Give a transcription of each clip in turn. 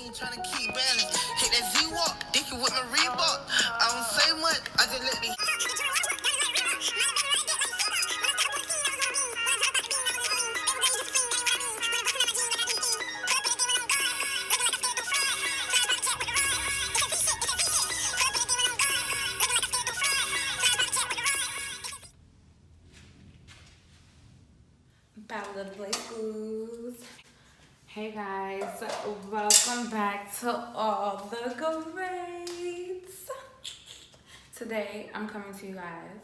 ain't trying to keep balance. Hit that Z-Walk, dicky with my Reebok. I don't say much, I just let the... Battle of the Blade Schools. Hey guys, welcome back to All the Greats. Today I'm coming to you guys.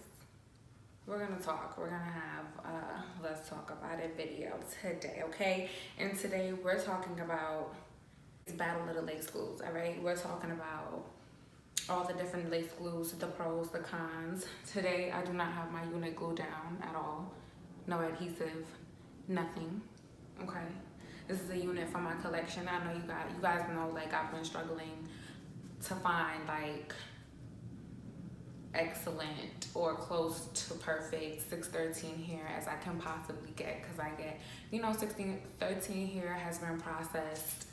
We're gonna talk. We're gonna have let's talk about it video today, okay? And today we're talking about Battle of the Lake Schools, all right? We're talking about all the different lake schools, the pros, the cons. Today I do not have my unit glued down at all. No adhesive, nothing, okay? This is a unit from my collection. I know you guys know, like, I've been struggling to find like excellent or close to perfect 613 hair as I can possibly get, because I get, 613 hair has been processed,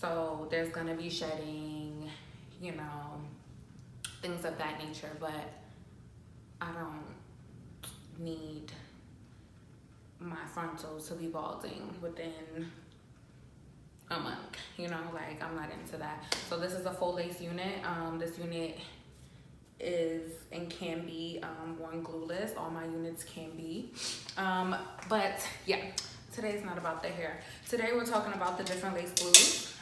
so there's gonna be shedding, things of that nature, but I don't need my frontals to be balding within a month, like, I'm not into that. So this is a full lace unit. This unit is and can be worn glueless. All my units can be, but yeah, today's not about the hair. Today we're talking about the different lace glues.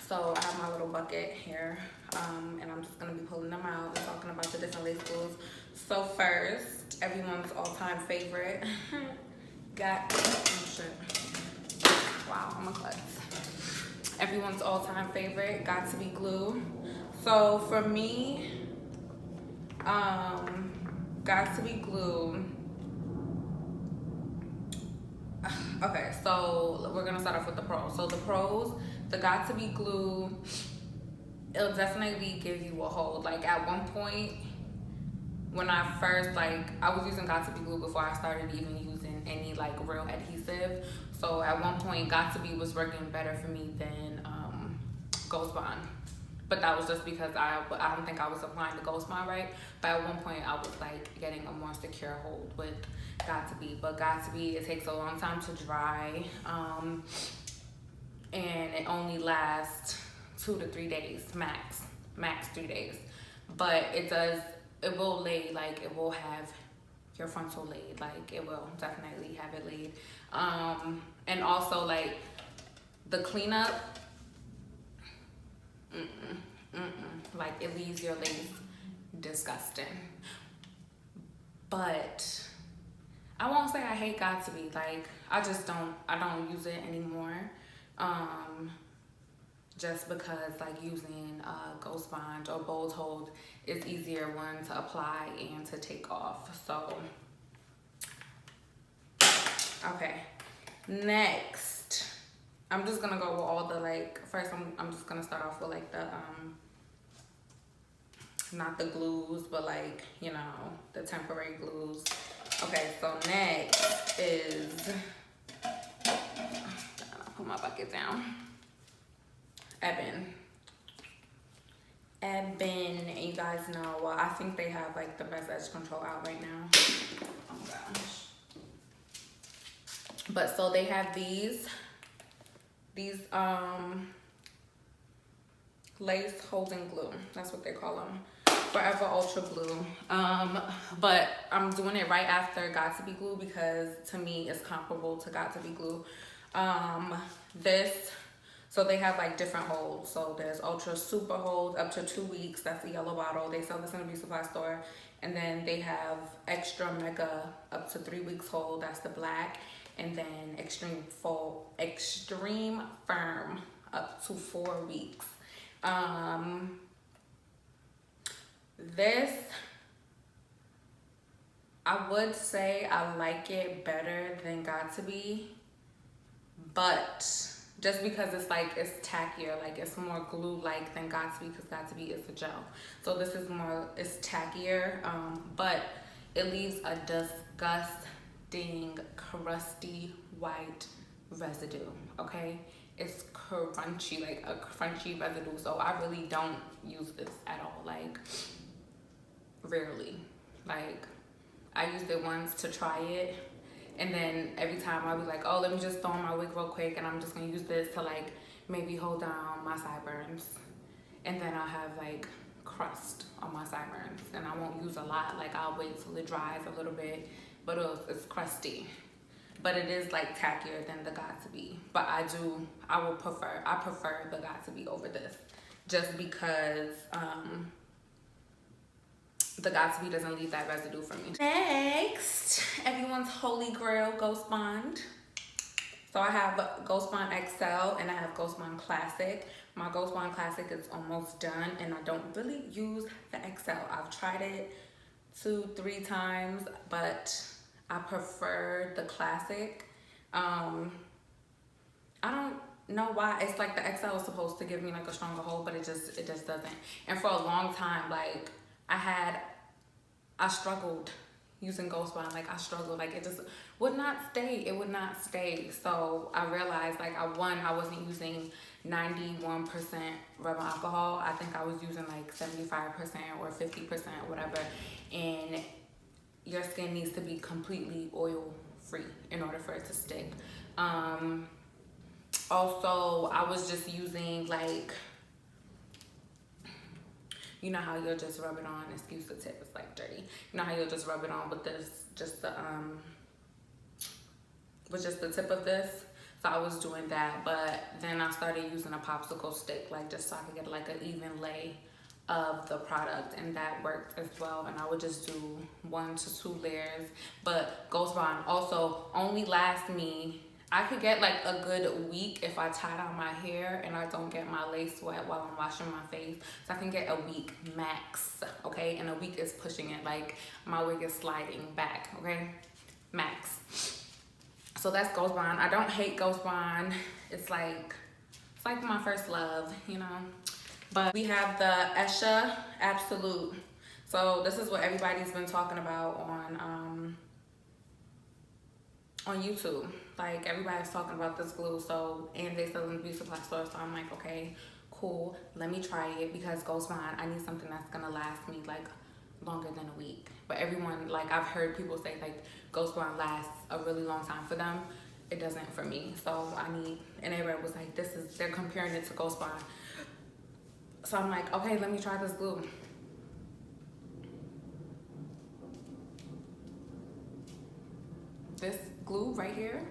So I have my little bucket here, and I'm just gonna be pulling them out and talking about the different lace glues. So first, everyone's all-time favorite, wow, I'm a klutz. Everyone's all-time favorite, got to be glue. So for me, got to be glue. Okay, so we're gonna start off with the pros. So the pros, the got to be glue, it'll definitely give you a hold. Like, at one point, when I first, I was using got to be glue before I started even using any real adhesive. So at one point, got to be was working better for me than Goshtbond. But that was just because I don't think I was applying the Goshtbond right. But at one point, I was getting a more secure hold with got to be. But got to be, it takes a long time to dry, and it only lasts 2 to 3 days max 3 days. But it will lay, it will have your frontal laid, it will definitely have it laid. And also the cleanup, it leaves your lace disgusting. But I won't say I hate got to be, I don't use it anymore. Just because using Goshtbond or BoldHold is easier one to apply and to take off. So okay, next I'm just gonna go with all the first I'm just gonna start off with the not the glues, but the temporary glues. Okay, so next is, I'll put my bucket down. Ebin, you guys know, well, I think they have the best edge control out right now. Oh gosh. But so they have these lace holding glue. That's what they call them. Forever Ultra Glue. But I'm doing it right after got to be glue because to me it's comparable to got to be glue. So they have different holds. So there's Ultra Super Hold up to 2 weeks. That's the yellow bottle. They sell this in a beauty supply store. And then they have Extra Mega up to 3 weeks hold. That's the black. And then Extreme Firm up to 4 weeks. This, I would say I like it better than got to be, but just because it's it's tackier, it's more glue-like than got to be, because got to be is a gel. So this is it's tackier, but it leaves a disgusting crusty white residue, okay? it's crunchy, like a crunchy residue. So I really don't use this at all, like rarely. Like I used it once to try it, and then every time I'll be like, oh, let me just throw on my wig real quick, and I'm just gonna use this to like maybe hold down my sideburns, and then I'll have like crust on my sideburns, and I won't use a lot. Like I'll wait till it dries a little bit, but it's crusty. But it is like tackier than the Got2b. But I prefer the Got2b over this, just because the Got2b doesn't leave that residue for me. Next, everyone's holy grail, Goshtbond. So I have Goshtbond XL and I have Goshtbond Classic. My Goshtbond Classic is almost done, and I don't really use the XL. I've tried it 2-3 times, but I prefer the Classic. I don't know why. It's like the XL is supposed to give me like a stronger hold, but it just doesn't. And for a long time, like I struggled using Goshtbond. Like I struggled, like it just would not stay. It would not stay. So I realized like I wasn't using 91% rubbing alcohol. I think I was using like 75% or 50%, whatever. And your skin needs to be completely oil free in order for it to stick. Also, I was just using like, you know how you'll just rub it on, excuse the tip, it's like dirty. You know how you'll just rub it on with this, with just the tip of this. So I was doing that, but then I started using a popsicle stick, like just so I could get like an even lay of the product, and that worked as well. And I would just do 1 to 2 layers. But Goshtbond also only lasts me, I could get like a good week if I tie down my hair and I don't get my lace wet while I'm washing my face. So I can get a week max, okay? And a week is pushing it, like my wig is sliding back, okay? Max. So that's Goshtbond. I don't hate Goshtbond. It's like my first love, you know? But we have the Esha Absolute. So this is what everybody's been talking about on YouTube. Like everybody's talking about this glue, so, and they sell in the beauty supply store. So I'm like, okay, cool, let me try it, because Goshtbond, I need something that's gonna last me like longer than a week. But everyone, like I've heard people say like Goshtbond lasts a really long time for them. It doesn't for me. So I need, and everybody was like, they're comparing it to Goshtbond. So I'm like, okay, let me try this glue. This glue right here.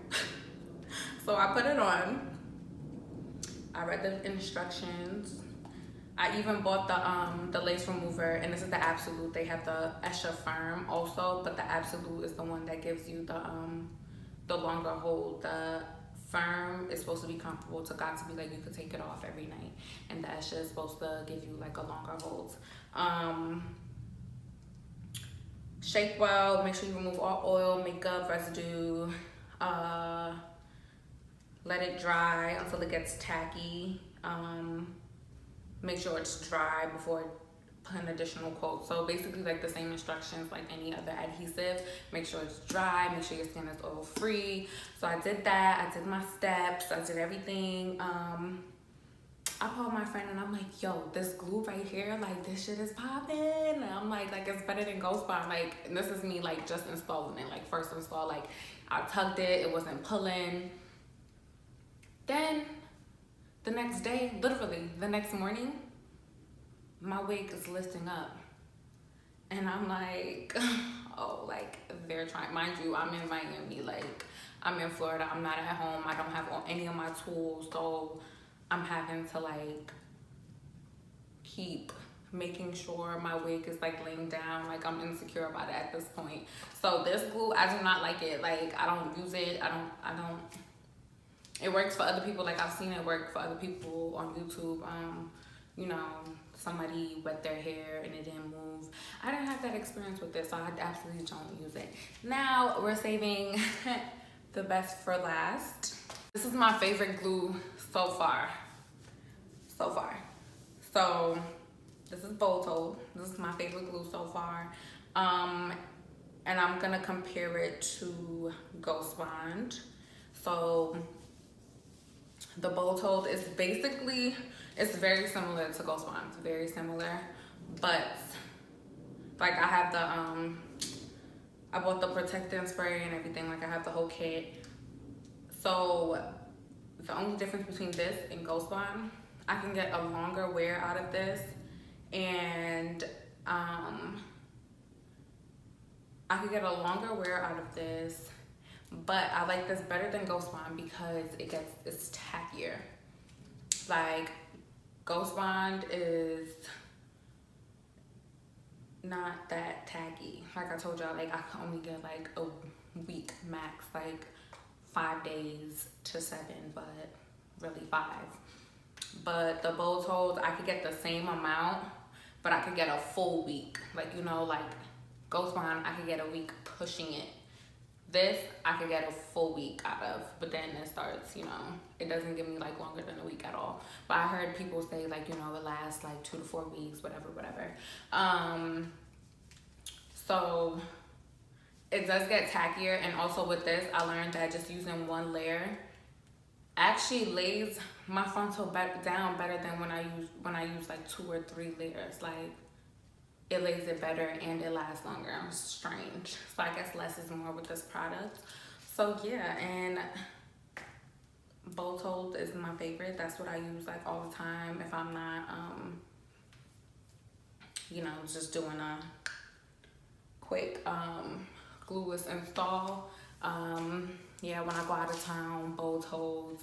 So I put it on. I read the instructions. I even bought the lace remover, and this is the Absolute. They have the Esha Firm also, but the Absolute is the one that gives you the longer hold. The Firm is supposed to be comfortable to Got2b, like you could take it off every night, and the Esha is supposed to give you like a longer hold. Shake well, make sure you remove all oil, makeup, residue. Let it dry until it gets tacky. Make sure it's dry before putting additional coat. So basically like the same instructions like any other adhesive. Make sure it's dry, make sure your skin is oil free. So I did that, I did my steps, I did everything. I called my friend and I'm like, yo, this glue right here, like this shit is popping. And I'm like it's better than Goshtbond. Like, and this is me like just installing it, like first install, like I tugged it, it wasn't pulling. Then the next day, literally the next morning, my wig is lifting up. And I'm like, oh, like they're trying, mind you, I'm in Miami, like I'm in Florida, I'm not at home, I don't have any of my tools, so I'm having to like keep making sure my wig is like laying down. Like I'm insecure about it at this point. So this glue, I do not like it. Like I don't use it. I don't. It works for other people. Like I've seen it work for other people on YouTube. You know, somebody wet their hair and it didn't move. I didn't have that experience with this, so I absolutely don't use it. Now we're saving the best for last. This is my favorite glue so far. So this is BoldHold. This is my favorite glue so far. And I'm gonna compare it to Goshtbond. So The BoldHold is basically, it's very similar to Goshtbond. It's very similar, but like I have the I bought the protectant spray and everything. Like I have the whole kit. So the only difference between this and Goshtbond, I can get a longer wear out of this, and I could get a longer wear out of this, but I like this better than Goshtbond because it's tackier. Like Goshtbond is not that tacky. Like I told y'all, like I can only get like a week max, like 5 days to 7, but really 5. But the BoldHold, I could get the same amount, but I could get a full week. Like, you know, like Goshtbond, I could get a week pushing it. This, I could get a full week out of, but then it starts, you know, it doesn't give me like longer than a week at all. But I heard people say like, you know, it lasts like 2 to 4 weeks, whatever. So it does get tackier, and also with this, I learned that just using one layer actually lays my frontal down better than when I use like 2 or 3 layers. Like it lays it better and it lasts longer. It's strange. So I guess less is more with this product. So yeah, and BoldHold is my favorite. That's what I use like all the time if I'm not you know, just doing a quick glueless install. Yeah, when I go out of town, BoldHold.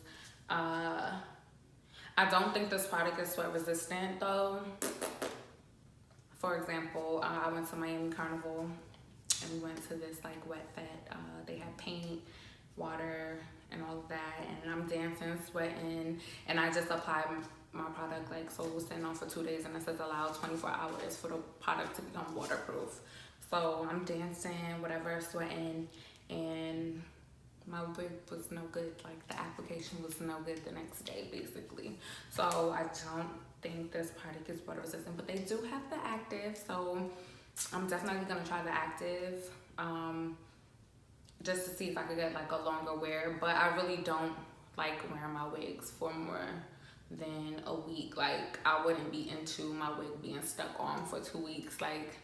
I don't think this product is sweat resistant though. For example, I went to Miami Carnival and we went to this like wet fete. They had paint, water, and all of that, and I'm dancing, sweating, and I just applied my product, like, so it was sitting on for 2 days, and it says allow 24 hours for the product to become waterproof. So I'm dancing, whatever, sweating, and my wig was no good. Like the application was no good the next day, basically. So I don't think this product is water resistant, but they do have the active, so I'm definitely gonna try the active just to see if I could get like a longer wear. But I really don't like wearing my wigs for more than a week. Like I wouldn't be into my wig being stuck on for 2 weeks. Like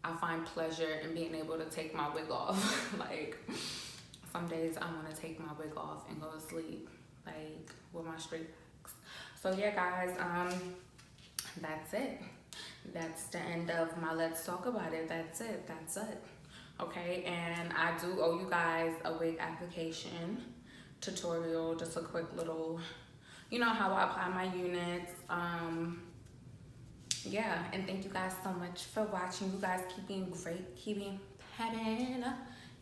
I find pleasure in being able to take my wig off. Like some days I want to take my wig off and go to sleep, like with my straight backs. So yeah, guys, that's it. That's the end of my let's talk about it. That's it. Okay, and I do owe you guys a wig application tutorial, just a quick little, you know, how I apply my units. Yeah, and thank you guys so much for watching. You guys keep being great, keep being petting,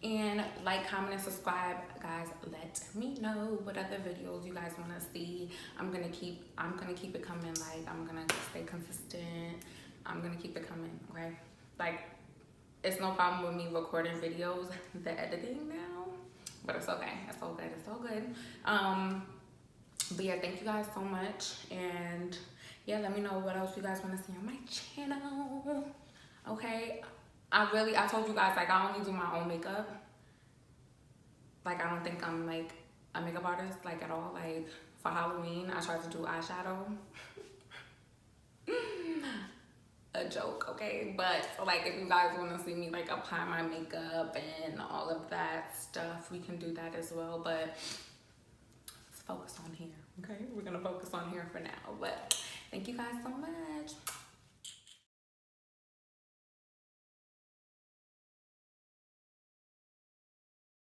and like, comment, and subscribe. Guys, let me know what other videos you guys want to see. I'm gonna keep it coming. Like I'm gonna stay consistent. I'm gonna keep it coming. Okay, like it's no problem with me recording videos, the editing now, but it's okay. It's all good. But yeah, thank you guys so much, and yeah, let me know what else you guys want to see on my channel. Okay, I told you guys, like, I only do my own makeup. Like, I don't think I'm like a makeup artist, like, at all. Like for Halloween, I tried to do eyeshadow. A joke, okay? But like, if you guys want to see me like apply my makeup and all of that stuff, we can do that as well. But let's focus on here, okay? We're gonna focus on here for now. But thank you guys so much.